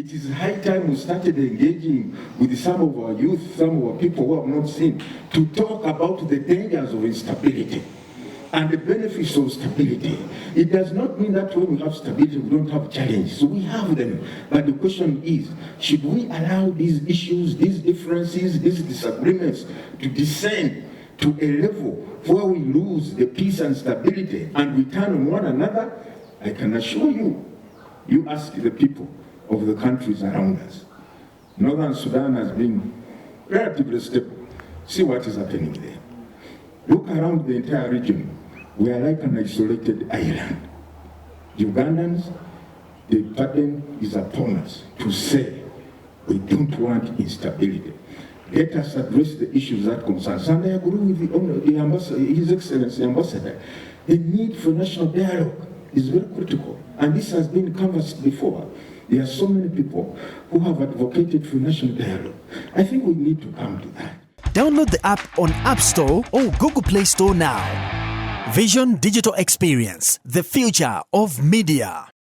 It is high time we started engaging with some of our youth, some of our people who have not seen, to talk about the dangers of instability and the benefits of stability. It does not mean that when we have stability, we don't have challenges. We have them. But the question is, should we allow these issues, these differences, these disagreements to descend to a level where we lose the peace and stability and we turn on one another? I can assure you, you ask the people of the countries around us. Northern Sudan has been relatively stable. See what is happening there. Look around the entire region. We are like an isolated island. Ugandans, the burden is upon us to say we don't want instability. Let us address the issues that concern us. And I agree with the ambassador, His Excellency Ambassador. The need for national dialogue is very critical. And this has been canvassed before. There are so many people who have advocated for national dialogue. I think we need to come to that. Download the app on App Store or Google Play Store now. Vision Digital Experience, the future of media.